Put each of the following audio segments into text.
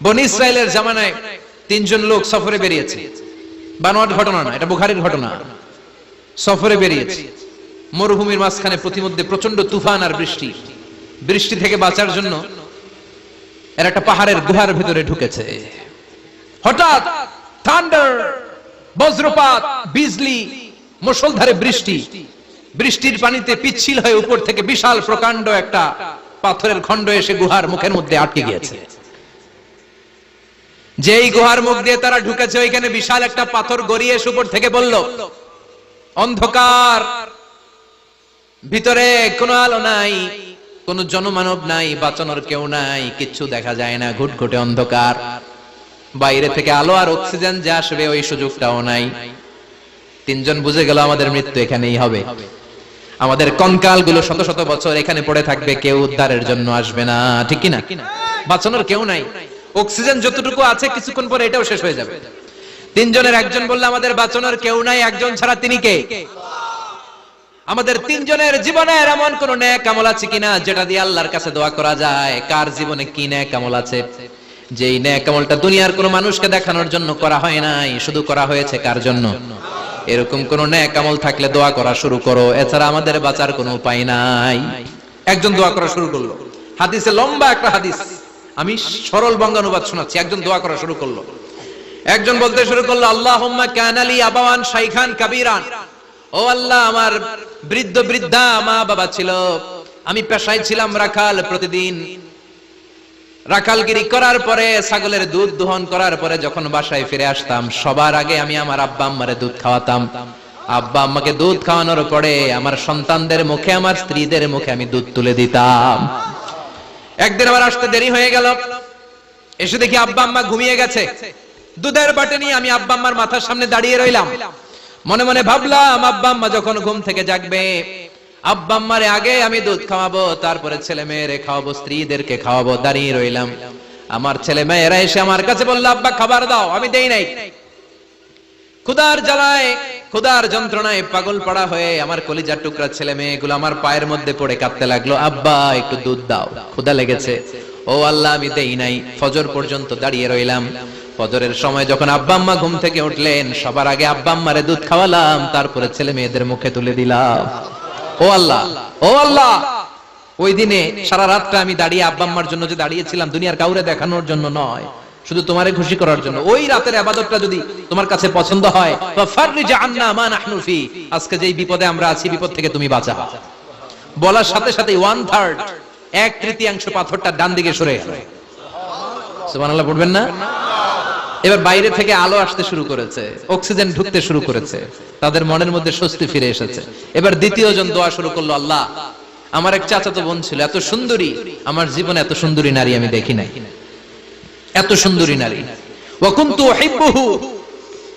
বনি ইসরায়েলের জামানায় তিনজন লোক সফরে বেরিয়েছে, বানোয়াট ঘটনা না, এটা বুখারীর ঘটনা। সফরে বেরিয়েছে, মরুভূমির মাঝখানে প্রতিমধ্যে প্রচন্ড তুফান আর বৃষ্টি। বৃষ্টি থেকে বাঁচার জন্য এর একটা পাহাড়ের গুহার ভিতরে ঢুকেছে। হঠাৎ থান্ডার, বজ্রপাত, বিজলি, মুষলধারে বৃষ্টি। বৃষ্টির পানিতে পিচ্ছিল হয়ে উপর থেকে বিশাল প্রকাণ্ড একটা পাথরের খণ্ড এসে গুহার মুখের মধ্যে আটকে গিয়েছে। যেই গুহার মুখ দিয়ে তারা ঢুকেছে, ওইখানে বিশাল একটা পাথর গড়িয়ে এসে উপর থেকে বলল, অন্ধকার, ভিতরে কোনো আলো নাই, কোন জনমানব নাই, বাঁচানোর কেউ নাই, কিচ্ছু দেখা যায় না, ঘুটঘুটে অন্ধকার। বাইরে থেকে আলো আর অক্সিজেন যে আসবে ওই সুযোগটাও নাই। তিনজন বুঝে গেল আমাদের মৃত্যু এখানেই হবে, আমাদের কঙ্কাল গুলো শত শত বছর এখানে পড়ে থাকবে, কেউ উদ্ধারের জন্য আসবে না, ঠিক কিনা? বাঁচানোর কেউ নাই, অক্সিজেন যতটুকু আছে কিছুক্ষণ পরে এটাও শেষ হয়ে যাবে। তিনজনের একজন বলল, আমাদের বাঁচানোর কেউ নাই, একজন ছাড়া তিনি কে? আমাদের তিনজনের জীবনের এমন কোন নেক আমল আছে কিনা যেটা দিয়ে আল্লাহর কাছে দোয়া করা যায়? কার জীবনে কি নেক আমল আছে যেই নেক আমলটা দুনিয়ার কোন মানুষকে দেখানোর জন্য করা হয় নাই, শুধু করা হয়েছে কার জন্য? এরকম কোন নেক আমল থাকলে দোয়া করা শুরু করো, এছাড়া আমাদের বাঁচার কোনো উপায় নাই। একজন দোয়া করা শুরু করলো, হাদিসে লম্বা একটা হাদিস, আমি সরল বঙ্গানুবাদ শোনাচ্ছি। একজন দোয়া করা শুরু করলো, একজন বলতে শুরু করলো, আল্লাহুম্মা কানালি আবাওয়ান শাইখান কাবীরান, ও আল্লাহ, আমার বৃদ্ধ বৃদ্ধা মা বাবা ছিল, আমি পেশায় ছিলাম রাখাল, প্রতিদিন রাখালগিরি করার পরে, ছাগলের দুধ দোহন করার পরে যখন বাসায় ফিরে আসতাম, সবার আগে আমি আমার আব্বা আম্মারে দুধ খাওয়াতাম। আব্বা আম্মাকে দুধ খাওয়ানোর পরে আমার সন্তানদের মুখে, আমার স্ত্রীদের মুখে আমি দুধ তুলে দিতাম। একদিন আমার আসতে দেরি হয়ে গেল, এসে দেখি আব্বা আম্মা ঘুমিয়ে গেছে। দুধের বাটি নিয়ে আমি আব্বা আম্মার মাথার সামনে দাঁড়িয়ে রইলাম। মনে মনে ভাবলাম, আব্বা আম্মা যখন ঘুম থেকে জাগবে, আব্বা আম্মারে আগে আমি দুধ খাওয়াবো, তারপরে ছেলে মেয়েরে খাওয়াবো, স্ত্রীদেরকে খাওয়াবো। দাঁড়িয়ে রইলাম, আমার ছেলে মেয়েরা এসে আমার কাছে বলল, আব্বা খাবার দাও, আমি দেই নাই। ক্ষুধার জ্বালায়, ক্ষুধার যন্ত্রণায় পাগল পড়া হয়ে আমার কলিজার টুকরা ছেলে মেয়েগুলো আমার পায়ের মধ্যে পড়ে কাঁদতে লাগলো, আব্বা একটু দুধ দাও, ক্ষুধা লেগেছে। ও আল্লাহ, আমি দেই নাই। ফজর পর্যন্ত দাঁড়িয়ে রইলাম। ফজরের সময় যখন আব্বা আম্মা ঘুম থেকে উঠলেন, সবার আগে আব্বা আম্মারে দুধ খাওয়ালাম, তারপরে ছেলে মেয়েদের মুখে তুলে দিলাম। ও আল্লাহ, ও আল্লাহ, ওই দিনে সারা রাতটা আমি দাঁড়িয়ে আব্বা আম্মার জন্য যে দাঁড়িয়েছিলাম, দুনিয়ার কাউরে দেখানোর জন্য নয়, শুধু তোমারে খুশি করার জন্য। ওই রাতের ইবাদতটা যদি তোমার কাছে পছন্দ হয়, ফাফরিজ আন্না মা নাহনু ফি, আজকে যেই বিপদে আমরা আছি, বিপদ থেকে তুমি বাঁচাও। বলার সাথে সাথে 1/3, 1/3 পাথরটা ডান দিকে সরে গেল। সুবহানাল্লাহ পড়বেন না? এবার বাইরে থেকে আলো আসতে শুরু করেছে, অক্সিজেন ঢুকতে শুরু করেছে, তাদের মনের মধ্যে স্বস্তি ফিরে এসেছে। এবার দ্বিতীয় জন দোয়া শুরু করলো, আল্লাহ, আমার এক চাচাতো বোন ছিল, এত সুন্দরী, আমার জীবনে এত সুন্দরী নারী আমি দেখি নাই, এত সুন্দরী নারী। ওয়া কুনতু উহিব্বুহু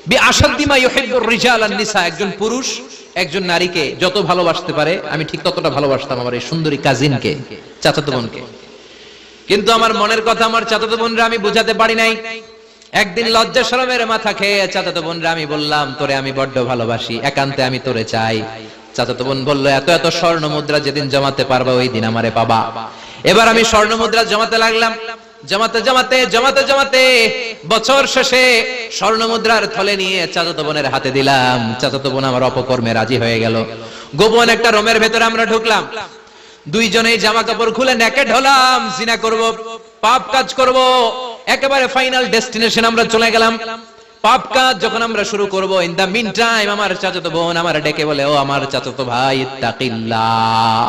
বিআশাদ্দি মা ইউহিব্বুর রিজাল আন নিসা, একজন পুরুষ একজন নারীকে যত ভালোবাসতে পারে আমি ঠিক ততটা ভালোবাসতাম আমার এই সুন্দরী কাজিনকে, চাচাতো বোনকে। কিন্তু আমার মনের কথা আমার চাচাতো বোনরা আমি বুঝাতে পারি নাই। একদিন লজ্জা শরমের মাথা খেয়ে চাচাতো বোনরা আমি বললাম, তোরে আমি বড্ড ভালোবাসি, একান্তে আমি তোরে চাই। চাচাতো বোন বলল, এত এত স্বর্ণ মুদ্রা যেদিন জমাতে পারবা ওই দিন আমারে পাবা। এবার আমি স্বর্ণ মুদ্রা জমাতে লাগলাম। জমাতে জমাতে জমাতে জমাতে বছর শেষে স্বর্ণ মুদ্রার থলে নিয়ে চাচাতো বোনের হাতে দিলাম। চাচাতো বোন আমার অপকর্মে রাজি হয়ে গেল। গোপন একটা রুমের ভেতরে আমরা ঢুকলাম, দুইজনেই জামা কাপড় খুলে নেকেড হলাম, জিনা করব, পাপ কাজ করব। একেবারে ফাইনাল ডেস্টিনেশন আমরা চলে গেলাম। পাপ কাজ যখন আমরা শুরু করব, ইন দা মিন টাইম আমার চাচাতো বোন আমার ডেকে বলে, ও আমার চাচাতো ভাই, ইত্তাকিল্লাহ,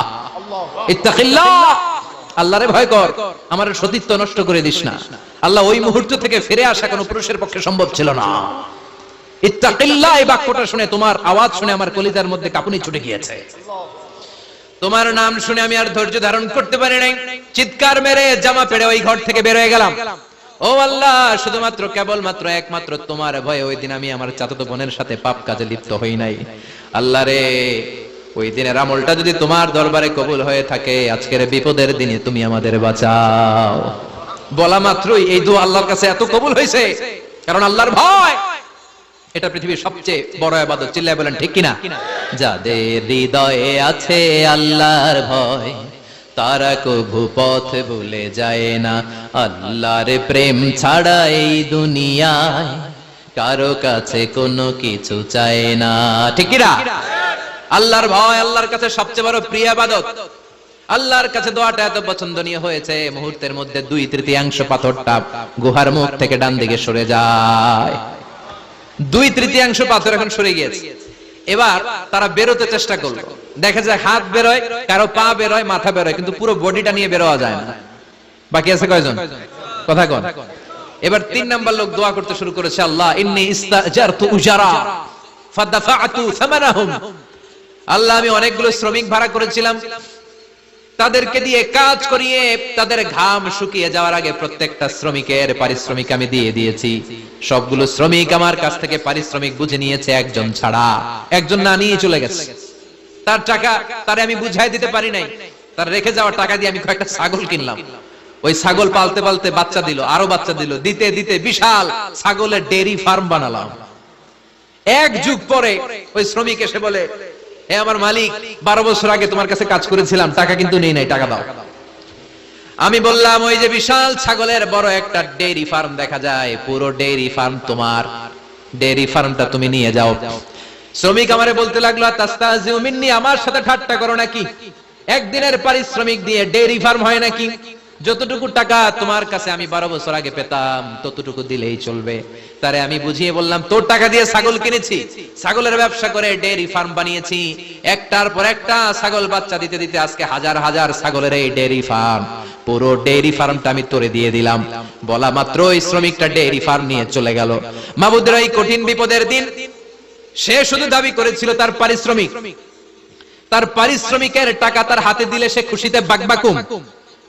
ইত্তাকিল্লাহ, আল্লাহরে ভয় কর, আমার সতীত্ব নষ্ট করে দিস না। আল্লাহ ওই মুহূর্ত থেকে ফিরে আসা কোনো পুরুষের পক্ষে সম্ভব ছিল না। ইত্তাকিল্লাহ, এই বাক্যটা শুনে, তোমার আওয়াজ শুনে আমার কলিজার মধ্যে কাঁপুনি ছুটে গিয়েছে। তোমার নাম শুনে আমি আর ধৈর্য ধারণ করতে পারি নাই, চিৎকার মেরে জামা পেড়ে ওই ঘর থেকে বের হয়ে গেলাম। ও আল্লাহ, শুধুমাত্র কেবলমাত্র একমাত্র তোমার ভয়ে ওই দিন আমি আমার চাচাতো বোনের সাথে পাপ কাজে লিপ্ত হই নাই। আল্লাহ রে, ওই দিনের আমলটা যদি তোমার দরবারে কবুল হয়ে থাকে, আজকের বিপদের দিনে তুমি আমাদের বাঁচাও। বলা মাত্রই এই দোয়া আল্লাহর কাছে এত কবুল হয়েছে, কারণ আল্লাহর ভয় এটা পৃথিবীর সবচেয়ে বড় ইবাদত। চিল্লায় বলেন ঠিক কিনা? যাদের হৃদয়ে আছে আল্লাহর ভয়, তারা কভু পথ ভুলে যায় না। আল্লাহর প্রেম ছাড়া এই দুনিয়ায় কারো কাছে কোনো কিছু চায় না। ঠিক কি না? আল্লাহর ভয় আল্লাহর কাছে সবচেয়ে বড় প্রিয় ইবাদত। আল্লাহর কাছে দোয়াটা এত পছন্দনীয় হয়েছে, মুহূর্তের মধ্যে 2/3 পাথরটা গুহার মুখ থেকে ডান দিকে সরে যায়। 2/3 পাথর এখন সরে গিয়েছে। এবার তারা বেরোতে চেষ্টা করলো, দেখা যায় হাত বেরোয়, কারো পা বেরোয়, মাথা বেরোয়, কিন্তু পুরো বডিটা নিয়ে বেরোয়া যায় না। বাকি আছে কয়জন? কথা কন। এবার 3 নাম্বার লোক দোয়া করতে শুরু করেছে, আল্লাহ ইন্নী ইস্তাজারতু উজারা ফাদাফা'তু সামানাহুম। আল্লাহ আমি অনেকগুলো শ্রমিক ভাড়া করেছিলাম, তাদেরকে দিয়ে কাজ করিয়ে তাদের ঘাম শুকিয়ে যাওয়ার আগে প্রত্যেকটা শ্রমিকের পারিশ্রমিক আমি দিয়ে দিয়েছি। সবগুলো শ্রমিক আমার কাছ থেকে পারিশ্রমিক বুঝে নিয়েছে, একজন ছাড়া। একজন না নিয়ে চলে গেছে। তার টাকা তারে আমি বুঝাই দিতে পারি নাই। তার রেখে যাওয়া টাকা দিয়ে আমি কয়েকটা ছাগল কিনলাম। ওই ছাগল পালতে পালতে বাচ্চা দিল, আরো বাচ্চা দিল, দিতে দিতে বিশাল ছাগলের ডেইরি ফার্ম বানালাম। এক যুগ পরে ওই শ্রমিক এসে বলে, হে আমার মালিক, 12 বছর আগে তোমার কাছে কাজ করেছিলাম, টাকা কিন্তু নেই নাই, টাকা দাও। আমি বললাম, ওই যে বিশাল ছাগলের বড় একটা ডেইরি ফার্ম দেখা যায়, পুরো ডেইরি ফার্ম তোমার, ডেইরি ফার্মটা তুমি নিয়ে যাও। শ্রমিক আমারে বলতে লাগলো, তাস্তাজিউ মিন্নি, আমার সাথে ঠাট্টা করো নাকি? একদিনের পারিশ্রমিক দিয়ে ডেইরি ফার্ম হয় নাকি? যতটুকু টাকা তোমার কাছে আমি 12 বছর আগে পেতাম ততটুকু দিলেই চলবে। তারে আমি বুঝিয়ে বললাম, তোর টাকা দিয়ে ছাগল কিনেছি, ছাগলের ব্যবসা করে ডেইরি ফার্ম বানিয়েছি, একটার পর একটা ছাগল বাচ্চা দিতে দিতে আজকে হাজার হাজার ছাগলের এই ডেইরি ফার্ম, পুরো ডেইরি ফার্মটা আমি তোরে দিয়ে দিলাম। বলা মাত্র ওই শ্রমিকটা ডেইরি ফার্ম নিয়ে চলে গেল। মাবুদের এই কঠিন বিপদের দিন সে শুধু দাবি করেছিল তার পারিশ্রমিক, তার পারিশ্রমিকের টাকা তার হাতে দিলে সে খুশিতে বাকবাকুম,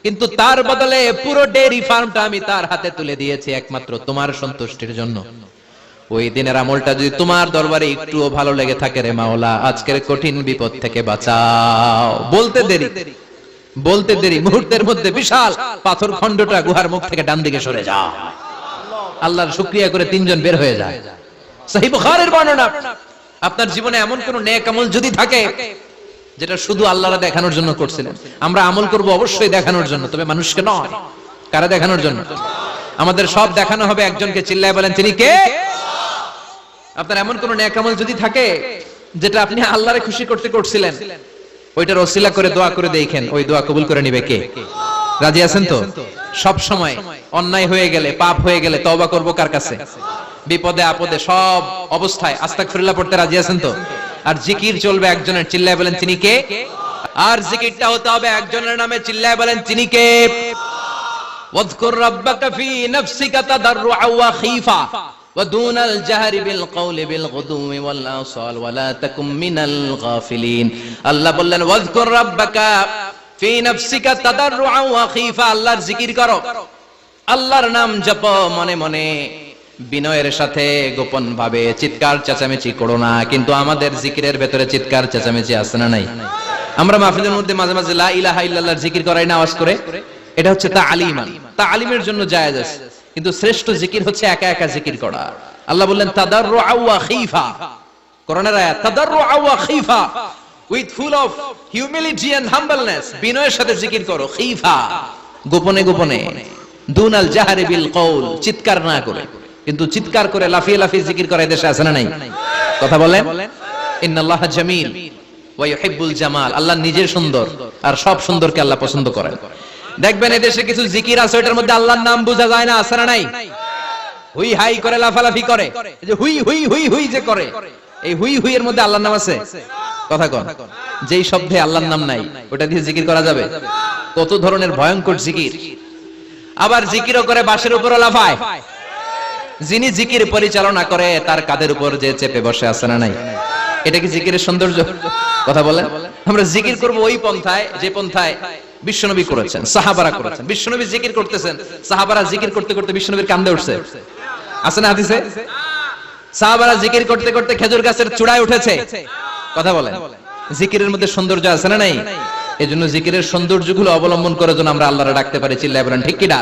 কিন্তু তার বদলে পুরো ডেইরি ফার্মটা আমি তার হাতে তুলে দিয়েছি একমাত্র তোমার সন্তুষ্টির জন্য। ওই দিনের আমলটা যদি তোমার দরবারে একটুও ভালো লেগে থাকে রে মাওলা, আজকের কঠিন বিপদ থেকে বাঁচাও। বলতে দেরি মুহূর্তের মধ্যে বিশাল পাথর খণ্ডটা গুহার মুখ থেকে ডান দিকে সরে যায়। আল্লাহর শুকরিয়া করে 3 জন বের হয়ে যায়। সহিহ বুখারীর বর্ণনা। আপনার জীবনে এমন কোন নেক আমল যদি থাকে যেটা শুধু আল্লাহর দেখানোর জন্য করছিলেন, আমরা আমল করব অবশ্যই দেখানোর জন্য, তবে মানুষকে নয়। কারা দেখানোর জন্য? আমাদের সব দেখানো হবে একজনকে। চিল্লায় বলেন, তিনি কে? আপনার এমন কোন নেক আমল যদি থাকে যেটা আপনি আল্লাহরে খুশি করতে করছিলেন, ওইটার ওসিলা করে দোয়া করে দেখেন, ওই দোয়া কবুল করে নিবে কে? রাজি আছেন তো? সব সময় অন্যায় হয়ে গেলে, পাপ হয়ে গেলে তওবা করব কার কাছে? বিপদে আপদে সব অবস্থায় আস্তাগফিরুল্লাহ পড়তে রাজি আছেন তো? আর জিকির চলবে একজনের। চিল্লায় বলেন, তিনি কে? আর জিকিরটা হতে হবে একজনের নামে। চিল্লায় বলেন, তিনি কে? ওয়াযকুর রাব্বাকা ফি নাফসিকা তাদাররুআ ওয়া খীফা ওয়া দুনাল জাহরি বিল কওলি বিল গুদুমি ওয়াল আসাল ওয়া লা তাকুম মিনাল গাফিলিন। আল্লাহ বললেন, ওয়াযকুর রাব্বাকা ফি নাফসিকা তাদাররুআ ওয়া খীফা, আল্লাহর জিকির করো, আল্লাহর নাম জপো মনে মনে, বিনয়ের সাথে, গোপন ভাবে, চিৎকার চেঁচামেচি করো না। কিন্তু আমাদের জিকিরের ভেতরে চিৎকার চেঁচামেচি আছে না নাই? আমরা মাহফিলের মধ্যে মাঝে মাঝে লা ইলাহা ইল্লাল্লাহর জিকির করাই না আওয়াজ করে, এটা হচ্ছে তাআলিমান, তাআলিমের জন্য জায়েজ আছে। কিন্তু শ্রেষ্ঠ জিকির হচ্ছে একা একা জিকির করা। আল্লাহ বললেন তাদাররুআ ওয়া খীফা, কোরআনের আয়াত, তাদাররুআ ওয়া খীফা, with full of humility and humbleness, বিনয়ের সাথে জিকির করো। খীফা, গোপনে গোপনে, দুনাল জাহরি বিল কওল, চিৎকার না করে। কিন্তু চিৎকার করে লাফিয়ে লাফিয়ে জিকির করা দেশে আছে না নাই? কথা বলেন। ইন্নাল্লাহা জামিল ওয়া ইউহিব্বুল জামাল, আল্লাহ নিজে সুন্দর আর সব সুন্দরকে আল্লাহ পছন্দ করেন। দেখবেন এদেশে কিছু জিকির আছে ওটার মধ্যে আল্লাহর নাম বোঝা যায় না, আছে না নাই? হুই হাই করে, লাফালাফি করে, এই যে হুই হুই হুই হুই যে করে, এই হুই হুই এর মধ্যে আল্লাহর নাম আছে? কথা কন। যেই শব্দে আল্লাহর নাম নাই ওটা দিয়ে জিকির করা যাবে? কত ধরনের ভয়ঙ্কর জিকির। আবার জিকিরও করে বাঁশের উপরও লাফায়। যিনি জিকির পরিচালনা করে তার কাঁধের উপর যে চেপে বসে, আছে না নাই? এটা কি জিকিরের সৌন্দর্য? কথা বলেন। আমরা জিকির করব ওই পন্থায় যে পন্থায় বিশ্বনবী করেছেন, সাহাবারা করেছেন। বিশ্বনবী জিকির করতেছেন, সাহাবারা জিকির করতে করতে বিশ্বনবীর কান্দে উঠছে, আছে না হাদিসে? সাহাবারা জিকির করতে করতে খেজুর গাছের চূড়ায় উঠেছে। কথা বলেন। জিকিরের মধ্যে সৌন্দর্য আছে না নাই? এজন্য জিকিরের সৌন্দর্যগুলো অবলম্বন করে যেন আমরা আল্লাহরে ডাকতে পারি। চিল্লায় বলেন, ঠিক কি না?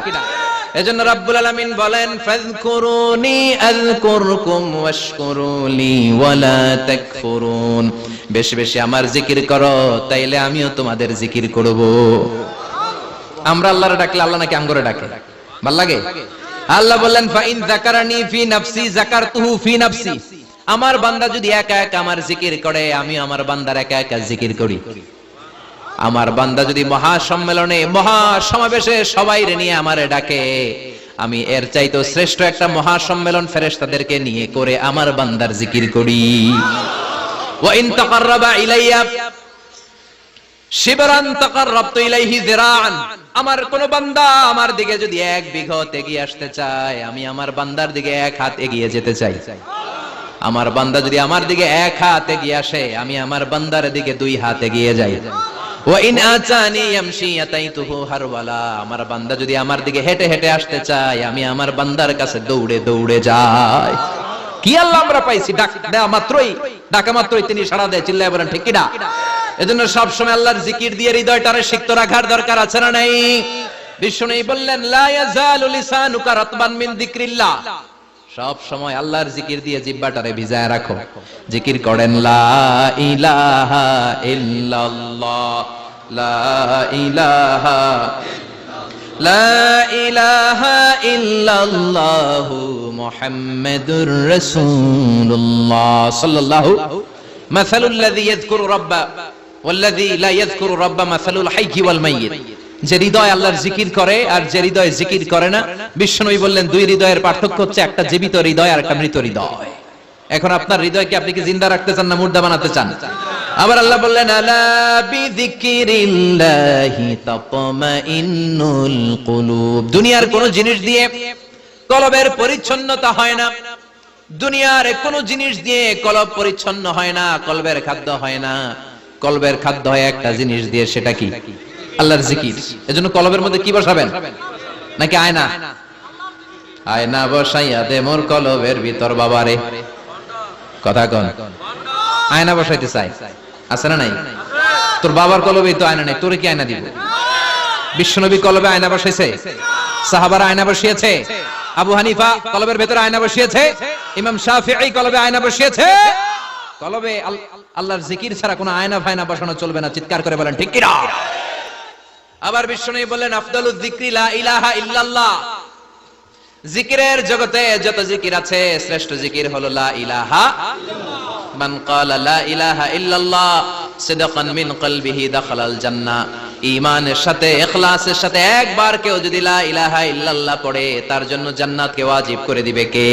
এজন্য রাব্বুল আলামিন বলেন, ফাযকুরুনি আযকুরকুম ওয়াশকুরুলি ওয়ালা তাকফুরুন, বেশি বেশি আমার জিকির করো, তাইলে আমিও তোমাদের জিকির করব। আমরা আল্লাহরে ডাকলে আল্লাহ নাকি আমগরে ডাকে, ভাল লাগে? আল্লাহ বললেন ফা ইন যাকারানি ফি নাফসি যাকারতুহু ফি নাফসি, আমার বান্দা যদি একা একা আমার জিকির করে, আমি আমার বান্দার একা একা জিকির করি। আমার বান্দা যদি মহা সম্মেলনে মহা সমাবেশে সবাই নিয়ে আমারে ডাকে, আমি এর চাইতে শ্রেষ্ঠ একটা মহা সম্মেলন ফেরেশতাদেরকে নিয়ে করে আমার বান্দার জিকির করি। ওয়া ইন তাকাররাবা ইলাইয়া শিবরান তাকাররাবতু ইলাইহি যিরাআন, আমার কোন বান্দা আমার দিকে যদি এক বিঘত এগিয়ে আসতে চায়, আমি আমার বান্দার দিকে এক হাত এগিয়ে যেতে চাই। আমার বান্দা যদি আমার দিকে এক হাত এগিয়ে আসে, আমি আমার বান্দার দিকে দুই হাত এগিয়ে যাই। ওয়া ইন আতানি ইয়ামশি আতাইতুহু হারওয়ালা, আমার বান্দা যদি আমার দিকে হেঁটে হেঁটে আসতে চায়, আমি আমার বান্দার কাছে দৌড়ে দৌড়ে যাই। কি আল্লাহ আমরা পাইছি, ডাকা মাত্রই তিনি সাড়া দেয়। চিল্লায় বলেন ঠিক কিনা? এজন্য সব সময় আল্লাহর জিকির দিয়ে হৃদয়টারে সিক্ত রাখার দরকার আছে না নাই? বিষ্ণু বললেন লা ইয়াজালু লিসানুকা রাতবান মিন যিকরিল্লাহ, সব সময় আল্লাহর জিকির দিয়ে জিহ্বাটারে ভিজায় রাখো। জিকির করেন লা ইলাহা ইল্লাল্লাহ, লা ইলাহা লা ইলাহা ইল্লাল্লাহ মুহাম্মাদুর রাসূলুল্লাহ সাল্লাল্লাহু মাসালুল লাযী ইয়াযকুরু রাব্বা ওয়াল্লাযী লা ইয়াযকুরু রাব্বা মাসালুল হাইয়্যি ওয়াল মাইয়্যিত। যে হৃদয় আল্লাহর জিকির করে আর যে হৃদয় জিকির করে না, বিশ্বনবী বললেন দুই হৃদয়ের পার্থক্য হচ্ছে একটা জীবিত হৃদয় আর একটা মৃত হৃদয়। এখন আপনার হৃদয়কে আপনি কি জিন্দা রাখতে চান না মুর্দা বানাতে চান? আবার আল্লাহ বললেন আলা বিযিকরিল্লাহি তাতমাইন্নুল কুলুব, দুনিয়ার কোন জিনিস দিয়ে কলবের পরিচ্ছন্নতা হয় না, দুনিয়ার কোন জিনিস দিয়ে কলব পরিচ্ছন্ন হয় না, কলবের খাদ্য হয় না। কলবের খাদ্য হয় একটা জিনিস দিয়ে, সেটা কি? আল্লাহর জিকির। এজন্য কলবের মধ্যে কি বসাবেন? নাকি আয়না? আয়না বসাইয়া দে মোর কলবের ভিতর বাবারে, কথা কোন? আয়না বসাইতে চাই, আছে না নাই? তোর বাবার কলবে তো আয়না নাই, তোরে কি আয়না দিব? বিশ্বনবী কলবে আয়না বসাইছে, সাহাবারা আয়না বসিয়েছে, আবু হানিফা কলবের ভেতরে আয়না বসিয়েছে, ইমাম শাফিঈ কলবে আয়না বসিয়েছে। কলবে আল্লাহর জিকির ছাড়া কোনো আয়না ফায়না বসানো চলবে না। চিৎকার করে বলেন ঠিক কিনা? আবার বিশ্বনবী বললেন আফদালুয যিকরি লা ইলাহা ইল্লাল্লাহ, জিকিরের জগতে যত জিকির আছে শ্রেষ্ঠ জিকির হলো লা ইলাহা ইল্লাল্লাহ। মান ক্বালা লা ইলাহা ইল্লাল্লাহ সিদকান মিন কলবিহি দাখালাল জান্নাহ, ঈমানের সাথে ইখলাসের সাথে একবার কেউ যদি লা ইলাহা ইল্লাল্লাহ পড়ে, তার জন্য জান্নাতকে ওয়াজিব করে দিবে কে?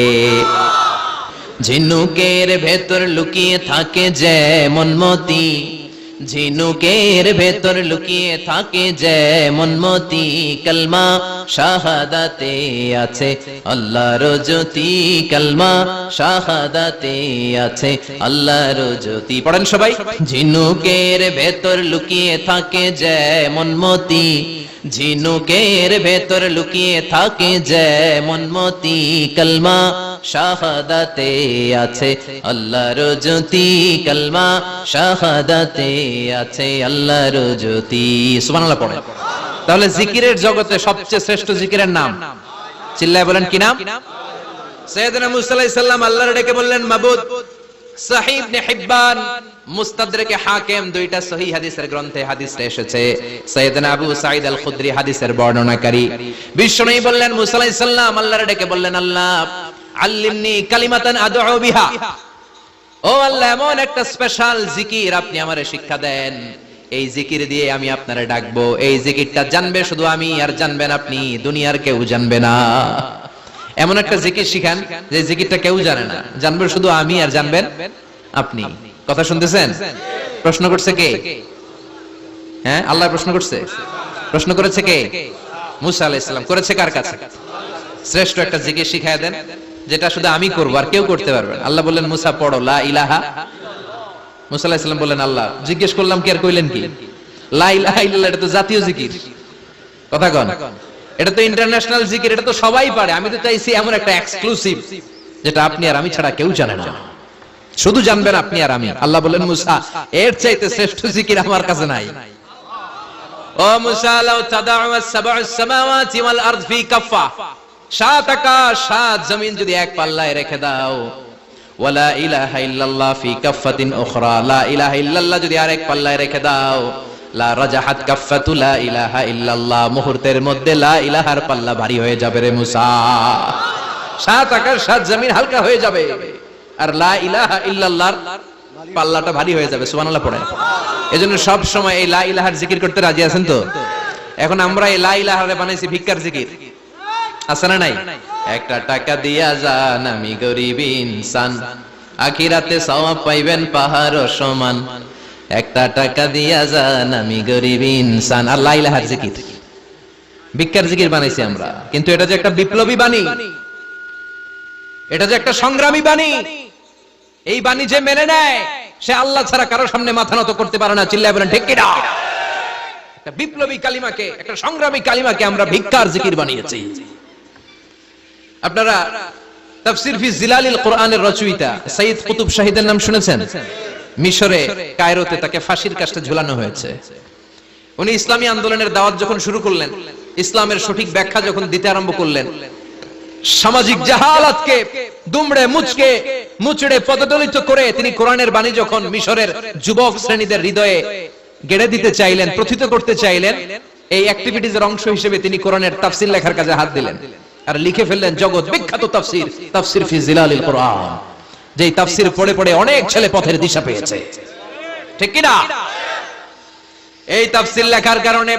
ঝিনুকের ভেতর লুকিয়ে থাকে যেমন মতি, ঝিনুকের ভেতর লুকিয়ে থাকে যেমন মতি, কালমা শাহাদাতে আছে আল্লাহর জ্যোতি, কালমা শাহাদাতে আছে আল্লাহর জ্যোতি। পড়েন সবাই। ঝিনুকের ভেতর লুকিয়ে থাকে যেমন মতি, ঝিনুকের ভেতর লুকিয়ে থাকে যেমন মতি, কালমা শাহাদাতে আছে আল্লাহর জ্যোতি, কালমা শাহাদাতে আছে আল্লাহর জ্যোতি। সুবহানাল্লাহ পড়ে। তাহলে জিকিরের জগতে সবচেয়ে শ্রেষ্ঠ জিকিরের নাম, চিল্লায় বলেন কি নাম? সাইয়েদনা মুসা আলাইহিস সালাম আল্লাহর ডেকে বললেন মাবুদ। সহিহ ইবনে হিব্বান, মুস্তাদরাকে হাকিম, দুইটা সহিহ হাদিসের গ্রন্থে হাদিসটা এসেছে। সাইয়েদনা আবু সাঈদ আল খুদরি হাদিসের বর্ণনাকারী। বিশ্বনবী বললেন মুসা আলাইহিস সালাম আল্লাহর ডেকে বললেন আল্লাহ আল্লিমনি কালিমাতান আদউ বিহা, ও আল্লাহ এমন একটা স্পেশাল জিকির আপনি আমারে শিক্ষা দেন, এই জিকির দিয়ে আমি আপনারে ডাকবো। এই জিকিরটা জানবে শুধু আমি আর জানবেন আপনি, দুনিয়ার কেউ জানবে না। এমন একটা জিকির শিখান যে জিকিরটা কেউ জানে না, জানবে শুধু আমি আর জানবেন আপনি। কথা শুনতেছেন? প্রশ্ন করছে কে? হ্যাঁ, আল্লাহ প্রশ্ন করছে। প্রশ্ন করেছে কে? মুসা আলাইহিস সালাম। করেছে কার কাছে? শ্রেষ্ঠ একটা জিকির শিখায় দেন যেটা শুধু আমি করবো আর কেউ করতে পারবে না। আল্লাহ বললেন মুসা পড়ো লা ইলাহা। মুসা আলাইহিস সালাম বললেন আল্লাহ জিজ্ঞেস করলাম কি আর কইলেন কি? লা ইলাহা ইল্লাল্লাহ এটা তো জাতীয় জিকির, কথা কন। এটা তো ইন্টারন্যাশনাল জিকির, এটা তো সবাই পারে। আমি তো চাইছি এমন একটা এক্সক্লুসিভ যেটা আপনি আর আমি ছাড়া কেউ জানে না, শুধু জানবেন আপনি আর আমি। আল্লাহ বললেন মুসা এর চাইতে শ্রেষ্ঠ জিকির আমার কাছে নাই। ও মুসা লাউ তাদাউ আস-সাব'উস সামাওয়াতি ওয়াল আরদ ফি কাফা, সাত আকাশ সাত জমিন যদি এক পাল্লায় রেখে দাও, ওয়ালা ইলাহা ইল্লাল্লাহ ফি কাফাতিন উখরা, লা ইলাহা ইল্লাল্লাহ যদি আরেক পাল্লায় রেখে দাও, লা রাজাহাত কাফাতু লা ইলাহা ইল্লাল্লাহ, মুহূর্তের মধ্যে লা ইলাহার পাল্লা ভারী হয়ে যাবে রে মুসা। 7 আকাশ 7 জমিন হালকা হয়ে যাবে, আর লা ইলাহা ইল্লাল্লাহর পাল্লাটা ভারী হয়ে যাবে। সুবহানাল্লাহ পড়েন। এজন্য সব সময় এই লা ইলাহার জিকির করতে রাজি আছেন তো? এখন আমরা এই লা ইলাহারে বানাইছি ভিক্ষার জিকির, আছে না নাই? একটা টাকা দিয়া যান আমি গরিব ইনসান, আখিরাতে সওয়াব পাইবেন পাহাড় সমান। একটা টাকা দিয়া যান আমি গরিব ইনসান, আর লা ইলাহার জিকির, ভিক্ষার জিকির বানাইছি আমরা। কিন্তু এটা যে একটা বিপ্লবী বাণী, এটা যে একটা সংগ্রামী বাণী, এই বাণী যে মেনে নেয় সে আল্লাহ ছাড়া কারোর সামনে মাথা নত করতে পারে না। চিল্লায় বলেন ঠিক কিনা? একটা বিপ্লবী কালিমাকে, একটা সংগ্রামী কালিমাকে আমরা ভিক্ষার জিকির বানিয়েছি। আপনারা তাফসীর ফি জিলালিল কোরআনের রচয়িতা সাইয়্যিদ কুতুব শাহীদের নাম শুনেছেন? মিশরে কায়রোতে তাকে ফাঁসির কাস্টে ঝুলানো হয়েছে। উনি ইসলামী আন্দোলনের দাওয়াত যখন শুরু করলেন, ইসলামের সঠিক ব্যাখ্যা যখন দিতে আরম্ভ করলেন, সামাজিক জাহালাতকে দুমড়ে মুচড়ে পদদলিত করে তিনি কোরআনের বাণী যখন মিশরের যুবক শ্রেণীদের হৃদয়ে গেড়ে দিতে চাইলেন, প্রথিত করতে চাইলেন, এই অ্যাক্টিভিটিজের অংশ হিসেবে তিনি কোরআনের তাফসীর লেখার কাজে হাত দিলেন আর লিখে ফেললেন জগৎ বিখ্যাত তাফসীর, তাফসীর ফি জিলালিল কোরআন। যেই তাফসীর পড়ে পড়ে অনেক ছেলে পথের দিশা পেয়েছে, ঠিক কি না? এই তাফসীর লেখার কারণে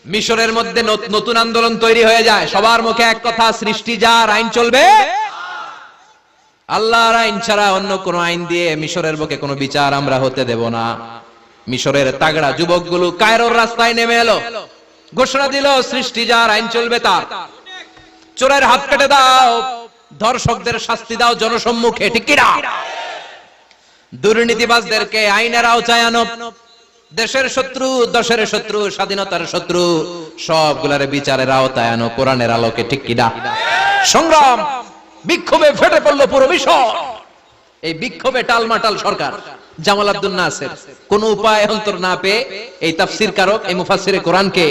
মিশরের মধ্যে নতুন আন্দোলন তৈরি হয়ে যায়। সবার মুখে এক কথা, সৃষ্টি যার, আইন চলবে আল্লাহর আইন ছাড়া অন্য কোন আইন দিয়ে মিশরের বুকে কোনো বিচার আমরা হতে দেব না। মিশরের তাগড়া যুবকগুলো কায়রোর রাস্তায় নেমে এলো, ঘোষণা দিল সৃষ্টি যার, আইন চলবে তার। চোরের হাত কেটে দাও, ধর্ষকদের শাস্তি দাও জনসম্মুখে, ঠিক কি না? দুর্নীতিবাজদেরকে আইনের আওতায় আনো। দেশের শত্রু, দশের শত্রু, স্বাধীনতার শত্রু সবগুলারে বিচারের আওতায় আনো কোরআনের আলোকে, ঠিক কি না? সংগ্রাম, বিক্ষোভে ফেটে পড়লো পুরো মিশর। এই বিক্ষোভে টালমাটাল সরকার, জামাল আব্দুল নাসের কোন উপায় অন্তর না পেয়ে এই তাফসীর কারক, এই মুফাসসিরে কোরআনকে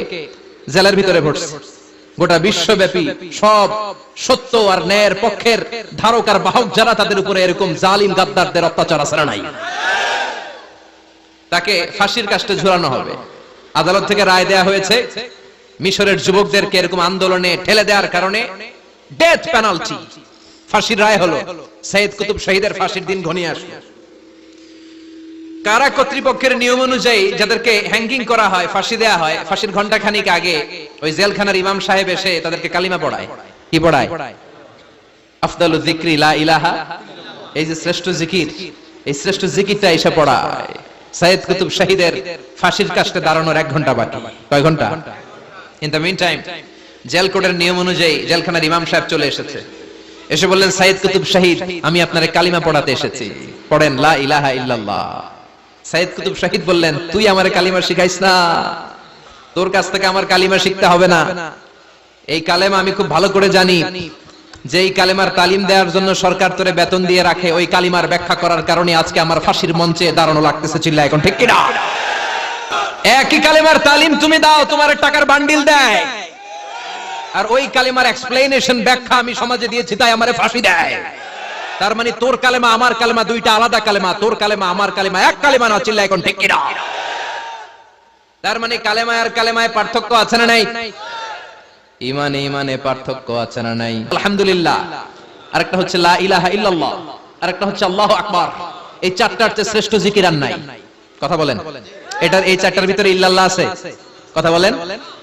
জেলের ভিতরে ভরছে। গোটা বিশ্বব্যাপী সব সত্য আর ন্যায়ের পক্ষের ধারক আর বাহক যারা, তাদের উপরে এরকম জালিম গাদ্দারদের অত্যাচার আছে না নাই? তাকে ফাঁসির কাস্টে ঝুলানো হবে। আদালত থেকে রায় দেয়া হয়েছে মিশরের যুবকদেরকে এরকম আন্দোলনে ঠেলে দেওয়ার কারণে ডেথ পেনাল্টি, ফাঁসির রায় হলো। সাইয়্যিদ কুতুব শাহীদের ফাঁসির দিন ঘনিয়ে আসলো। কারা কর্তৃপক্ষের নিয়ম অনুযায়ী যাদেরকে হ্যাঙ্গিং করা হয়, ফাঁসি দেয়া হয়, ফাঁসির ঘন্টা খানিক আগে ওই জেলখানার ইমাম সাহেব এসে তাদেরকে কালিমা পড়ায়। কি পড়ায়? আফদালু যিকরি লা ইলাহা, এই যে শ্রেষ্ঠ জিকির, এই শ্রেষ্ঠ জিকিরটা এসে পড়ায়। সাইয়্যিদ কুতুব শাহীদের ফাঁসির কাস্টে দাঁড়ানোর 1 ঘন্টা বাকি। কয় ঘন্টা? In the meantime jail কোডের নিয়ম অনুযায়ী জেলখানার ইমাম সাহেব চলে এসেছে। এসে বললেন, সাইয়্যিদ কুতুব শাহীদ, আমি আপনারে কালিমা পড়াতে এসেছি, পড়েন লা ইলাহা ইল্লাল্লাহ। সাইয়্যিদ কুতুব শাহীদ বললেন, তুই আমারে কালিমা শিখাইস না, তোর কাছ থেকে আমার কালিমা শিখতে হবে না। এই কালেমা আমি খুব ভালো করে জানি। যেই কালেমার তালিম দেওয়ার জন্য সরকার তোরে বেতন দিয়ে রাখে, ওই কালিমার ব্যাখ্যা করার কারণে আজকে আমার ফাঁসির মঞ্চে দাঁড়ানো লাগতেছে। চিল্লা এখন, ঠিক কিনা? একই কালেমার তালিম তুমি দাও, তোমার টাকার বান্ডিল দেয়, আর ওই কালেমার এক্সপ্লেনেশন, ব্যাখ্যা আমি সমাজে দিয়েছি, তাই আমারে ফাঁসি দেয়। তার মানে তোর কালেমা আমার কালেমা দুইটা আলাদা কালেমা, তোর কালেমা আমার কালেমা এক কালেমা না। চিল্লা এখন, ঠিক কিনা? তার মানে কালেমা আর কালেমায় পার্থক্য আছে না নাই? ইমানে ইমানে পার্থক্য আছে না নাই? আলহামদুলিল্লাহ। আরেকটা হচ্ছে লা ইলাহা ইল্লাল্লাহ, আরেকটা হচ্ছে আল্লাহু আকবার। এই চারটার চেয়ে শ্রেষ্ঠ জিকির আর নাই। কথা বলেন, এটার এই চারটার ভিতরে ইল্লাল্লাহ আছে? কথা বলেন।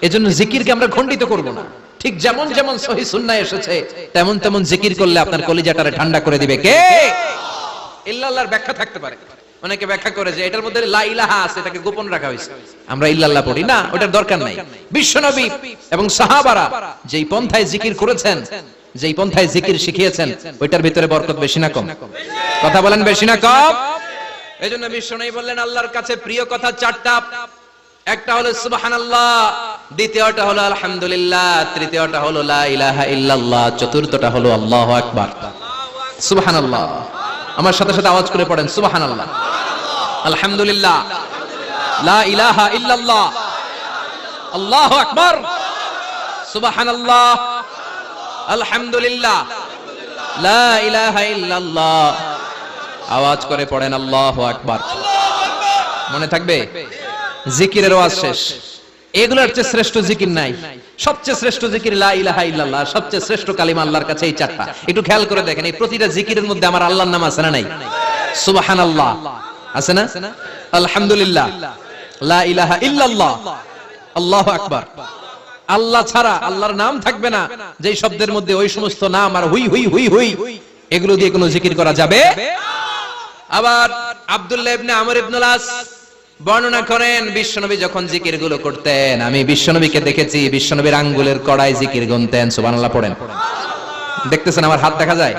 এজন্য জিকিরকে আমরা খণ্ডিত করব না। ঠিক যেমন যেমন সহিহ সুন্নাহ এসেছে তেমন তেমন জিকির করলে আপনার কলিজাটারে ঠান্ডা করে দিবে কে? ইল্লাল্লাহর ব্যাখ্যা থাকতে পারে। অনেকে ব্যাখ্যা করে যে এটার মধ্যে লা ইলাহা আছে, এটাকে গোপন রাখা হয়েছে, আমরা ইল্লাল্লাহ পড়ি না, ওটার দরকার নাই। বিশ্বনবী এবং সাহাবারা যেই পন্থায় জিকির করেছেন, যেই পন্থায় জিকির শিখিয়েছেন, ওইটার ভিতরে বরকত বেশি না কম? কথা বলেন, বেশি না কম? এজন্য বিশ্বনবী বললেন আল্লাহর কাছে প্রিয় কথা 4টা। একটা হলো সুবহানাল্লাহ, দ্বিতীয়টা হলো আলহামদুলিল্লাহ, তৃতীয়টা হলো লা ইলাহা ইল্লাল্লাহ, চতুর্থটা হলো আল্লাহু আকবার। সুবহানাল্লাহ, আমার সাথে সাথে আওয়াজ করে পড়েন সুবহানাল্লাহ, আলহামদুলিল্লাহ, লা ইলাহা ইল্লাল্লাহ, আল্লাহু আকবার, সুবহানাল্লাহ, আলহামদুলিল্লাহ, লা ইলাহা ইল্লাল্লাহ। আওয়াজ করে পড়েন আল্লাহু আকবার। মনে থাকবে? জিকিরের ওয়াজ শেষ। এগুলোর চেয়ে শ্রেষ্ঠ জিকির নাই। সবচেয়ে শ্রেষ্ঠ জিকির লা ইলাহা ইল্লাল্লাহ, সবচেয়ে শ্রেষ্ঠ কালিমা আল্লাহর কাছে এই চারটা। একটু খেয়াল করে দেখেন, এই প্রতিটা জিকিরের মধ্যে আমার আল্লাহর নাম আছে না নাই? সুবহানাল্লাহ আছে না? আলহামদুলিল্লাহ, লা ইলাহা ইল্লাল্লাহ, আল্লাহু আকবার। আল্লাহ ছাড়া আল্লাহর নাম থাকবে না যেই শব্দের মধ্যে ওই সমস্ত নাম আর হুই হুই হুই হুই, এগুলো দিয়ে কোনো জিকির করা যাবে। আবার আব্দুল্লাহ ইবনে আমর ইবনুল আস বর্ণনা করেন, বিশ্বনবী যখন জিকির গুলো করতেন, আমি বিশ্বনবীকে দেখেছি বিশ্বনবীর আঙ্গুলের কড়াই জিকির গুনতেন। সুবহানাল্লাহ পড়েন। দেখতেছেন আমার হাত দেখা যায়?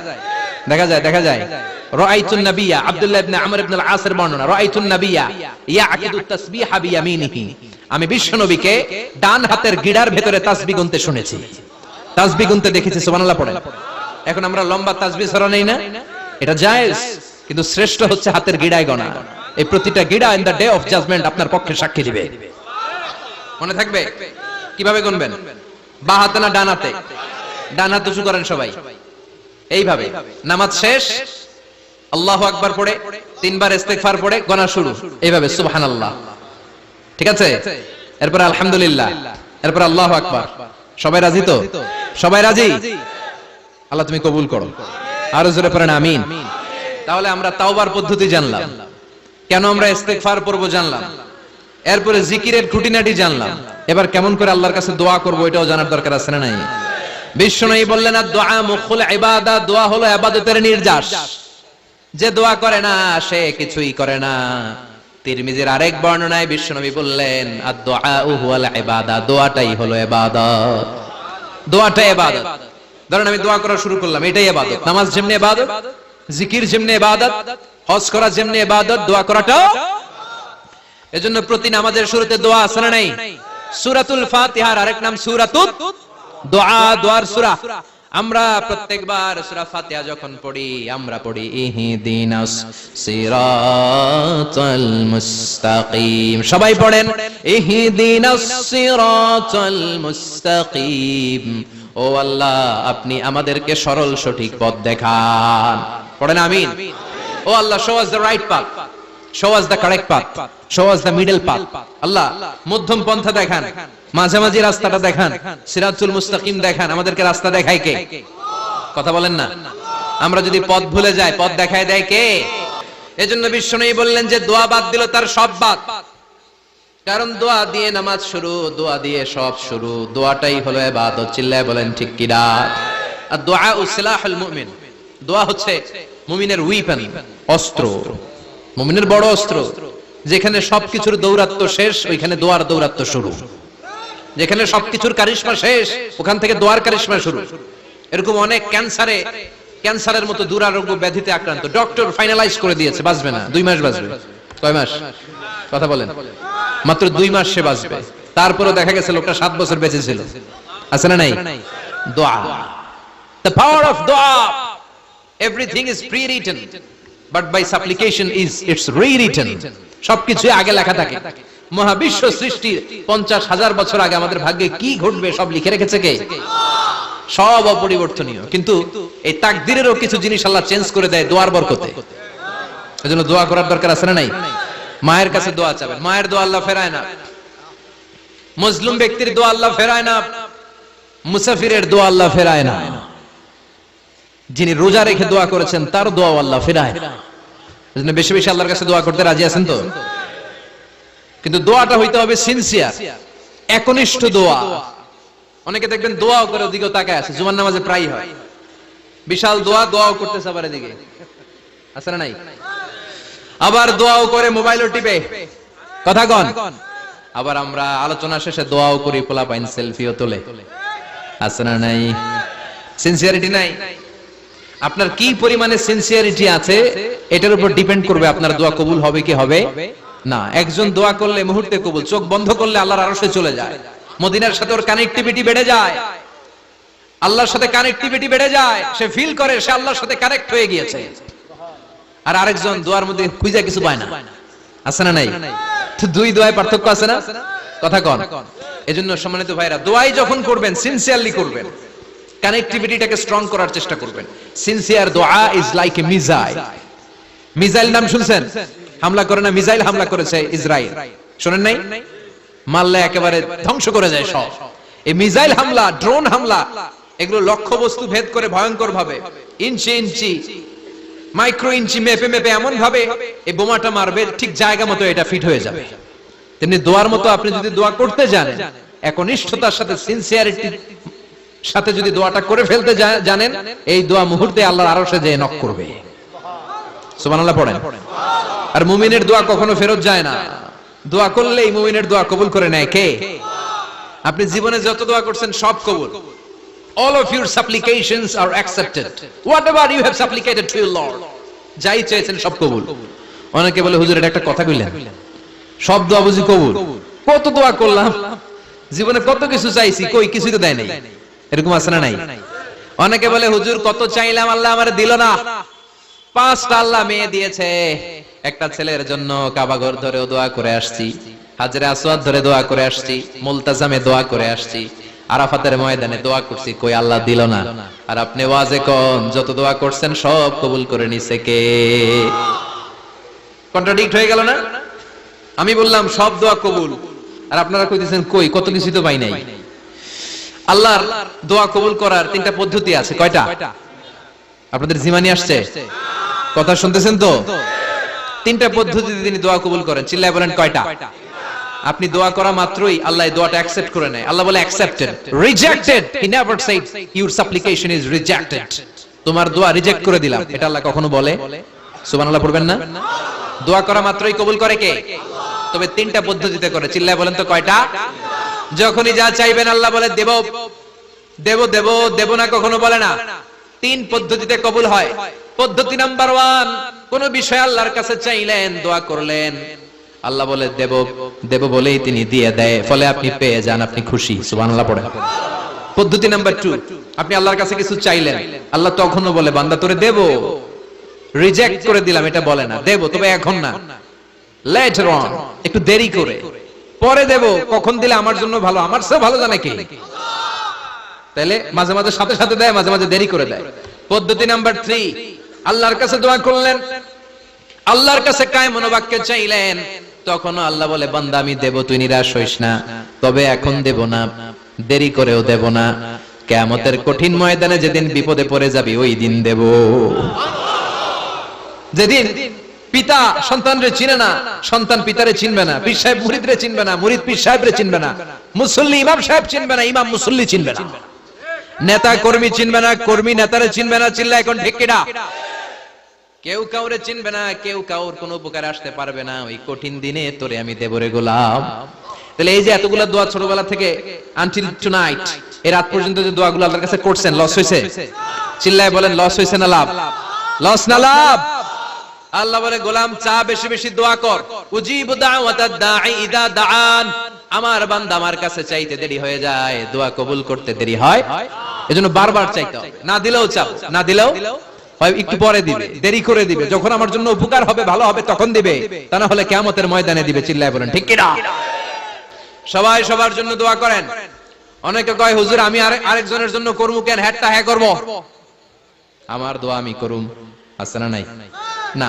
দেখা যায়, দেখা যায়। রাআইতুন নাবিয়্যা, আব্দুল্লাহ ইবনে আমর ইবনুল আসের বর্ণনা, রাআইতুন নাবিয়্যা ইয়াকিদুত তাসবিহা বিয়ামিনিহি, আমি বিশ্বনবীকে ডান হাতের গিড়ার ভেতরে তাসবিহ গুনতে শুনেছি, তাসবিহ গুনতে দেখেছি। সুবহানাল্লাহ পড়েন। এখন আমরা লম্বা তাসবিহ ছড়া নেই না, এটা জায়েজ, কিন্তু শ্রেষ্ঠ হচ্ছে হাতের গিড়ায় গোনা। এই প্রতিটা গিড়া in the day of judgment আপনার পক্ষে সাক্ষী দিবে। মনে থাকবে? কিভাবে গুনবেন? বাঁ হাতে না ডান হাতে? ডান হাত উঁচু করেন সবাই, এইভাবে। নামাজ শেষ, আল্লাহু আকবার পড়ে 3 বার ইস্তিগফার পড়ে গোনা শুরু, এইভাবে সুবহানাল্লাহ। ঠিক আছে? এরপর আলহামদুলিল্লাহ, এরপর আল্লাহু আকবার। সবাই রাজি তো? সবাই রাজি? আল্লাহ তুমি কবুল করো। আরো জোরে পড়েন আমিন। তাহলে আমরা তাওবার পদ্ধতি জানলাম, কেন আমরা ইস্তিগফার পড়বো জানলাম, এরপরে জিকিরের খুঁটিনাটি জানলাম। এবার কেমন করে আল্লাহর কাছে দোয়া করবো এটাও জানার দরকার আছে না নাই? বিশ্বনবী বললেন, দোয়া মুখুল ইবাদা, দোয়া হলো ইবাদতের নির্যাস। যে দোয়া করে না সে কিছুই করে না। তিরমিজির আরেক বর্ণনায় বিশ্বনবী বললেন, আদ-দুআউ হুয়াল ইবাদা, দোয়াটাই হলো ইবাদত। দোয়াটা ইবাদত। ধরেন আমি দোয়া করা শুরু করলাম, এটাই ইবাদত। নামাজ যেমনি ইবাদত, জিকির যেমনি ইবাদত, হজ করা যেমনি ইবাদত, দোয়া করাটাও। এজন্য প্রতি নামাজের শুরুতে দোয়া আছে না নাই? সূরাতুল ফাতিহার আরেক নাম সূরাতুদ দোয়া, দোয়ার সূরা। আমরা প্রত্যেকবার সূরা ফাতিহা যখন পড়ি আমরা পড়ি ইহদিনাস সিরাতাল মুস্তাকিম। সবাই পড়েন ইহদিনাস সিরাতাল মুস্তাকিম। ও আল্লাহ, আপনি আমাদেরকে সরল সঠিক পথ দেখান। পড়েন আমিন। ও আল্লাহ, show us the right path, show us the correct path, show us the middle path. আল্লাহ মধ্যম পন্থা দেখান, মাঝামাঝি রাস্তাটা দেখান, সিরাতুল মুস্তাকিম দেখান। আমাদেরকে রাস্তা দেখায় কে? কথা বলেন না। আমরা যদি পথ ভুলে যাই, পথ দেখায় দেয় কে? এজন্য বিশ্বনবী বললেন যে দোয়া বাদ দিল তার সব বাদ। কারণ দোয়া দিয়ে নামাজ শুরু, দোয়া দিয়ে সব শুরু। দোয়াটাই হলো ইবাদত। চিল্লায় বলেন ঠিক কি না? আর দোয়া সিলাহুল মুমিন, দোয়া হচ্ছে মুমিনের উইপেন, অস্ত্র, মুমিনের বড় অস্ত্র। যেখানে সবকিছুর দৌরাত্ম্য শেষ, ওইখানে দোয়ার দৌরাত্ম্য শুরু। যেখানে সবকিছুর কারিশমা শেষ, ওখান থেকে দোয়ার কারিশমা শুরু। এরকম অনেক ক্যান্সারের মতো দুরারোগ্য ব্যাধিতে আক্রান্ত, ডক্টর ফাইনালাইজ করে দিয়েছে বাঁচবে না, 2 মাস বাঁচবে। কয় মাস? কথা বলেন। মাত্র 2 মাস সে বাঁচবে। তারপরে দেখা গেছে লোকটা 7 বছর বেঁচে ছিল। আছে না নাই? দোয়া, the power of দোয়া। Everything is pre-written, but by supplication is it's rewritten. সবকিছু আগে লেখা থাকে। মহাবিশ্ব সৃষ্টির 50,000 বছর আগে আমাদের ভাগ্যে কি ঘটবে সব লিখে রেখেছে কে? সব অপরিবর্তনীয়। কিন্তু এই তাকদীরেরও কিছু জিনিস আল্লাহ চেঞ্জ করে দেয় দোয়ার বরকতে। এজন্য দোয়া করার দরকার আছে না নাই? মায়ের কাছে দোয়া চাবেন, মায়ের দোয়া আল্লাহ ফেরায় না। মজলুম ব্যক্তির দোয়া আল্লাহ ফেরায় না। মুসাফিরের দোয়া আল্লাহ ফেরায় না। যিনি রোজা রেখে দোয়া করেছেন তার দোয়া আল্লাহ ফেরায় না। এজন্য বেশি বেশি আল্লাহর কাছে দোয়া করতে রাজি আছেন তো? কিন্তু দোয়াটা হইতে হবে সিনসিয়ার, একনিষ্ঠ দোয়া। অনেকে দেখবেন দোয়াও করে ওদিকে তাকায় আছে, জুমার নামাজে প্রায় হয় বিশাল দোয়া, দোয়াও করতেছে আবার এদিকে, আছে না নাই? আবার দোয়াও করে মোবাইলও টিপে, কথা কন। আবার আমরা আলোচনা শেষে দোয়াও করি, পোলাপাইন সেলফিও তোলে, আছে না নাই? সিনসিয়ারিটি নাই। আপনার কি পরিমাণে সিনসিয়ারিটি আছে এটার উপর ডিপেন্ড করবে আপনার দোয়া কবুল হবে কি হবে না। একজন দোয়া করলে মুহূর্তে কবুল, চোখ বন্ধ করলে আল্লাহর আরশে চলে যায়। মদিনার সাথে ওর কানেক্টিভিটি বেড়ে যায়, আল্লাহর সাথে কানেক্টিভিটি বেড়ে যায়। সে ফিল করে সে আল্লাহর সাথে কানেক্ট হয়ে গিয়েছে। আর আরেকজন দোয়ার মধ্যে খুঁজে কিছু পায় না, আছে না নাই? তো দুই দোয়ায় পার্থক্য আছে না? কথা কন। এজন্য সম্মানিত ভাইরা, দোয়াই যখন করবেন সিনসিয়ারলি করবেন, কানেক্টিভিটিটাকে স্ট্রং করার চেষ্টা করবেন। সিনসিয়ার দোয়া is like a missile. Missile নাম শুনছেন? হামলা করে না, মিসাইল হামলা করেছে ইসরায়েল। শোনেন নাই? মারলে একেবারে ধ্বংস করে যায় সব। এই মিসাইল হামলা, ড্রোন হামলা, এগুলো লক্ষ্য বস্তু ভেদ করে ভয়ঙ্কর ভাবে ইঞ্চি ইঞ্চি, মাইক্রো ইঞ্চি মেপে মেপে এমন ভাবে এই বোমাটা মারবে, ঠিক জায়গা মতো এটা ফিট হয়ে যাবে। তেমনি দোয়ার মতো আপনি যদি দোয়া করতে জানেন, একনিষ্ঠতার সাথে, সিনসিয়ারিটির সাথে যদি দোয়াটা করে ফেলতে জানেন, এই দোয়া মুহূর্তে আল্লাহর আরশে যেয়ে নক করবে। সুবহানাল্লাহ পড়েন। আর মুমিনের দোয়া কখনো ফেরত যায় না। দোয়া করলেই মুমিনের দোয়া কবুল করে নেয় কে? আপনি জীবনে যত দোয়া করছেন সব কবুল। All of your supplications are accepted. Whatever you have supplicated to your Lord, যাই চেয়েছেন সব কবুল। অনেকে বলে হুজুর এটা একটা কথা কইলেন, সব দোয়া বুঝি কবুল? কত দোয়া করলাম, জীবনে কত কিছু চাইছি, কই কিছুই তো দেয় নাই। এরকম আছে না নাই? অনেকে বলে হুজুর কত চাইলাম আল্লাহ আমারে দিল না। 5টা আল্লাহ মেয়ে দিয়েছে, একটা ছেলের জন্য কাবা ঘর ধরেও দোয়া করে আসছি, হাজরে আসওয়াদ ধরে দোয়া করে আসছি, মুলতাজামে দোয়া করে আসছি, আরাফাতের ময়দানে দোয়া করছি, কই আল্লাহ দিল না। আর আপনি ওয়াজে কোন যত দোয়া করছেন সব কবুল করে নিছে কে? কন্ট্রাডিক্ট হয়ে গেল না? আমি বললাম সব দোয়া কবুল, আর আপনারা কইতেছেন কই কত কিছু তো পাই নাই। আল্লাহর দোয়া কবুল করার 3টা পদ্ধতি আছে। কয়টা? আপনাদের জিমানি আসছে? কথা শুনতেছেন তো? 3টা পদ্ধতিতে তিনি দোয়া কবুল করেন। চিল্লায় বলেন কয়টা? আপনি দোয়া করা মাত্রই আল্লাহ এই দোয়াটা অ্যাকসেপ্ট করে নেয়। আল্লাহ বলে accepted, rejected he never shed your সাপ্লিকেশন is rejected. তোমার দোয়া রিজেক্ট করে দিলাম, এটা আল্লাহ কখনো বলে? সুবহানাল্লাহ পড়বেন না? দোয়া করা মাত্রই কবুল করে কে? তবে 3টা পদ্ধতিতে করে। চিল্লায় বলেন তো কয়টা? যখনই যা চাইবেন আল্লাহ বলে দেব দেব দেব, দেব না কখনো বলে না। 3 পদ্ধতিতে কবুল হয়। পদ্ধতি নাম্বার 1, কোন বিষয় আল্লাহর কাছে চাইলেন, দোয়া করলেন, আল্লাহ বলে দেব দেব বলেই তিনি দিয়ে দেয়, ফলে আপনি পেয়ে যান, আপনি খুশি। সুবহানাল্লাহ পড়েন। পদ্ধতি নাম্বার 2, আপনি আল্লাহর কাছে কিছু চাইলেন, আল্লাহ তখনও বলে বান্দা তোরে দেব, রিজেক্ট করে দিলাম এটা বলে না, দেব তবে এখন না, লেটার অন, একটু দেরি করে, পরে দেব, কখন দিলে আমার জন্য ভালো, আমার চেয়ে ভালো জানে কে? তাহলে মাঝে মাঝে সাথে সাথে দেয়, মাঝে মাঝে দেরি করে দেয়। পদ্ধতি নাম্বার 3, আল্লাহর কাছে দোয়া করলেন, আল্লাহর কাছে কায় মনোবাক্যে চাইলেন, তখন আল্লাহ বলে বান্দা আমি দেব, তুই নিরাশ হইস না, তবে এখন দেব না, দেরি করেও দেব না, কিয়ামতের কঠিন ময়দানে যেদিন বিপদে পড়ে যাবি ওই দিন দেব। যেদিন পিতা সন্তানরে চিনে না, সন্তান পিতারে চিনবে না, পীর সাহেব মুরিদরে চিনবে না, মুরিদ পীর সাহেবরে চিনবে না, মুসল্লি ইমাম সাহেব চিনবে না, ইমাম মুসল্লি চিনবে না, নেতা কর্মী চিনবে না, কর্মী নেতারে চিনবে না। চিল্লা এখন ঠিক কিনা? কেউ কাউরে চিনবে না, কেউ কাউর কোনো উপকার আসতে পারবে না। ওই কঠিন দিনে তোরে আমি দেবরে গোলাম। তাহলে এই যে এতগুলা দোয়া ছোটবেলা থেকে আনটিল টুনাইট, এই রাত পর্যন্ত যে দোয়াগুলো আল্লাহর কাছে করছেন, লস হয়েছে? চিল্লায় বলেন লস হয়েছে না লাভ? লস না লাভ? আল্লাহ বলে গোলাম চা বেশি বেশি দোয়া কর, উজিবু দাওয়াতাদ দাঈ ইদা দাআন। আমার বান্দা আমার কাছে চাইতে দেরি হয়ে যায়, দোয়া কবুল করতে দেরি হয়, এজন্য বারবার চাইতে হবে। না দিলেও চাও, না দিলেও হয় একটু পরে দিবে, দেরি করে দিবে, যখন আমার জন্য উপকার হবে, ভালো হবে তখন দিবে, তা না হলে কিয়ামতের ময়দানে দিবে। চিল্লায় বলেন ঠিক কিনা? সবাই সবার জন্য দোয়া করেন। অনেকে কয় হুজুর আমি আরেকজনের জন্য করব কেন, হ্যাটটা হ্যাঁ করব, আমার দোয়া আমি করুম, আছে না নাই? না,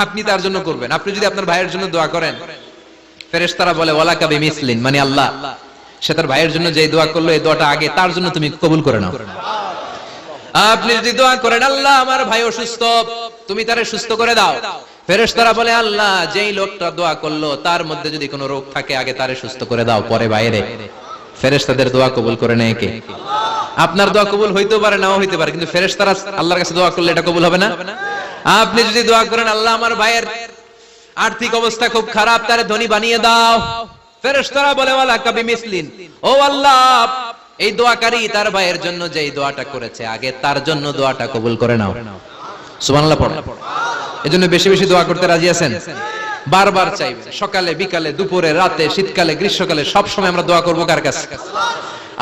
আপনি তার জন্য করবেন। আপনি যদি আপনার ভাইয়ের জন্য দোয়া করেন, ফেরেশতারা বলে ওয়ালাকা বিমিসলিন, মানে আল্লাহ সে তার ভাইয়ের জন্য যে দোয়া করলো এই দোয়াটা আগে তার জন্য তুমি কবুল করে নাও। আপনি যদি দোয়া করেন আল্লাহ আমার ভাই অসুস্থ, তুমি তারে সুস্থ করে দাও, ফেরেশতারা বলে আল্লাহ যেই লোকটা দোয়া করলো তার মধ্যে যদি কোনো রোগ থাকে আগে তারে সুস্থ করে দাও, পরে বাইরে। ফেরেশতাদের দোয়া কবুল করে নেয় কে? আপনার দোয়া কবুল হইতেও পারে নাও হইতে পারে, কিন্তু ফেরেশতারা আল্লাহর কাছে দোয়া করলে এটা কবুল হবে না? আপনি যদি দোয়া করেন আল্লাহ আমার ভাইয়ের আর্থিক অবস্থা খুব খারাপ, তারে ধনী বানিয়ে দাও, ফেরেশতারা বলে ওয়ালাকা বিমিসলিন, ও আল্লাহ এই দোয়াকারী তার ভাইয়ের জন্য যেই দোয়াটা করেছে আগে তার জন্য দোয়াটা কবুল করে নাও। সুবহানাল্লাহ পড়ো। এজন্য বেশি বেশি দোয়া করতে রাজি আছেন? বারবার চাইবেন, সকালে বিকালে দুপুরে রাতে শীতকালে গ্রীষ্মকালে সব সময় আমরা দোয়া করব কার কাছে?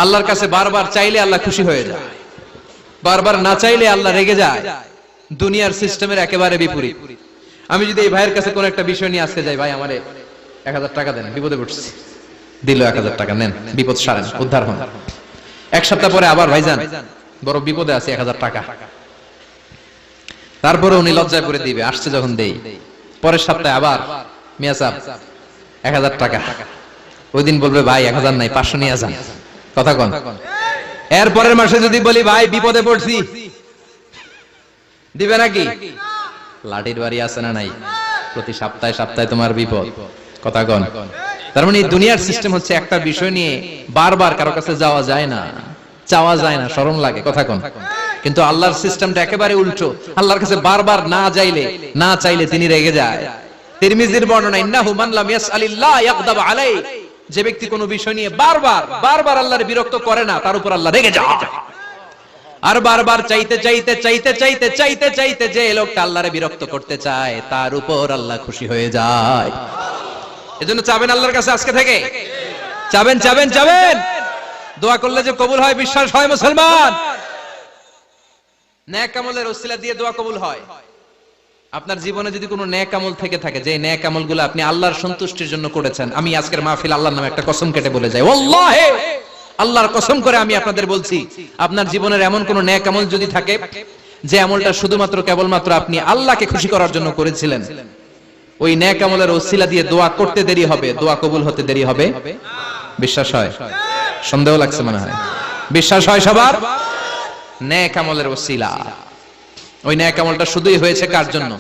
আল্লাহর কাছে। বারবার চাইলে আল্লাহ খুশি হয়ে যায়, বারবার না চাইলে আল্লাহ রেগে যায়। দুনিয়ার সিস্টেমের একেবারে বিপরীত। আমি যদি এই ভাইয়ের কাছে কোন একটা বিষয় নিয়ে আজকে যাই, ভাই আমারে 1000 টাকা দেন, বিপদে পড়ছি, দিল 1000 টাকা, নেন বিপদ সারেন, উদ্ধার হন। এক সপ্তাহ পরে আবার ভাইজান বড় বিপদে আছে, 1000 টাকা, তারপরে উনি লজ্জায় পড়ে দিবে, আসছে যখন দেই। পরের সপ্তাহে আবার মিয়া সাহেব 1000 টাকা। ওই দিন বলবে ভাই 1000 নাই 500 নিয়ে যান, কথা কোন। এর পরের মাসে যদি বলি ভাই বিপদে পড়ছি, দিবে নাকি? লাঠির বাড়ি আছে না নাই? প্রতি সপ্তাহে সপ্তাহে তোমার বিপদ, কথা কোন। তার মানে এই দুনিয়ার সিস্টেম হচ্ছে একটা বিষয় নিয়ে বারবার কারো কাছে যাওয়া যায় না, চাওয়া যায় না, শরম লাগে, কথা কোন। কিন্তু আল্লাহর সিস্টেমটা একেবারে উল্টো। আল্লাহর কাছে বারবার না চাইলে তিনি রেগে যায়। তিরমিজির বর্ণনা, ইন্নাহু মান লাম ইয়াসআলিল্লাহ ইয়াগদাব আলাইহি, যে ব্যক্তি কোনো বিষয় নিয়ে বারবার আল্লাহর বিরক্ত করে না, তার উপর আল্লাহ রেগে যায়। আর বারবার চাইতে যে লোকটা আল্লাহরে বিরক্ত করতে চায়, তার উপর আল্লাহ খুশি হয়ে যায়। এজন্য চাবেন আল্লাহর কাছে আজকে থেকে, চাবেন দোয়া করলে যে কবুল হয় বিশ্বাস হয় মুসলমান। নেক আমলের ওসিলা দিয়ে দোয়া কবুল হয়। আপনার জীবনে যদি কোনো নেক আমল থেকে থাকে, যে নেক আমলগুলো আপনি আল্লাহর সন্তুষ্টির জন্য করেছেন, আমি আজকের মাহফিল আল্লাহর নামে একটা কসম কেটে বলে যাই, ওয়াল্লাহি আল্লাহর কসম করে আমি আপনাদের বলছি, আপনার জীবনের এমন কোন নেক আমল যদি থাকে যে আমলটা শুধুমাত্র কেবলমাত্র আপনি আল্লাহকে খুশি করার জন্য করেছিলেন, ওই নেক আমলের ওসিলা দিয়ে দোয়া করতে দেরি হবে, দোয়া কবুল হতে দেরি হবে। বিশ্বাস হয়? সন্দেহ লাগছে মনে হয়। বিশ্বাস হয় সবার? নেক আমলের ওসিলা, ওই নেক আমলটা শুধুই হয়েছে কার জন্য?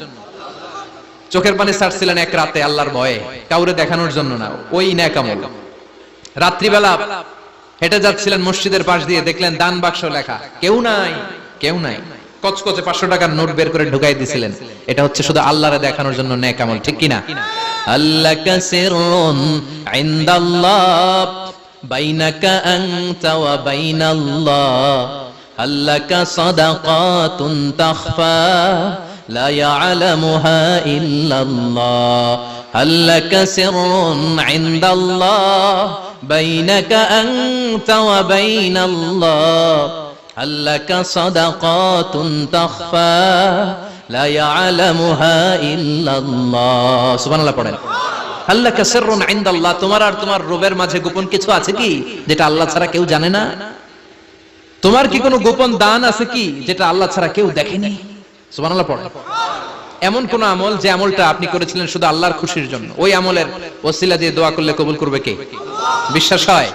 চোখের পানি ছাড়ছিলেন এক রাতে আল্লাহর ভয়ে, কাউরে দেখানোর জন্য না, ওই নেক আমল। রাত্রিবেলা হেঁটে যাচ্ছিলেন মসজিদের পাশ দিয়ে, দেখলেন দান বাক্স লেখা, কেউ নাই, কচকচে 500 টাকার নোট বের করে ঢুকাই দিছিলেন। এটা হচ্ছে শুধু আল্লাহরে দেখানোর জন্য নেক আমল, ঠিক কিনা? আল্লাকা সিররুন ইনদাল্লাহ বাইনাকা আনতা ওয়া বাইনাল্লাহ, আল্লাকা সাদাকাতুন তাখফা লা ইয়ালামুহা ইল্লাল্লাহ, আল্লাকা সিররুন ইনদাল্লাহ বাইনাকা আনতা ওয়া বাইনাল্লাহ, আল্লাকা সাদাকাতুন তাখফা লা ইয়ালামুহা ইল্লাল্লাহ। সুবহানাল্লাহ পড়েন। আল্লাকা সিররুন ইনদাল্লাহ, তোমার আর তোমার রবের মাঝে গোপন কিছু আছে কি যেটা আল্লাহ ছাড়া কেউ জানে না? তোমার কি কোনো গোপন দান আছে কি যেটা আল্লাহ ছাড়া কেউ দেখেনি? সুবহানাল্লাহ পড়েন। এমন কোন আমল যে আমলটা আপনি করেছিলেন শুধু আল্লাহর খুশির জন্য, ওই আমলের ওসিলা দিয়ে দোয়া করলে কবুল করবে কে? বিশ্বাস হয়?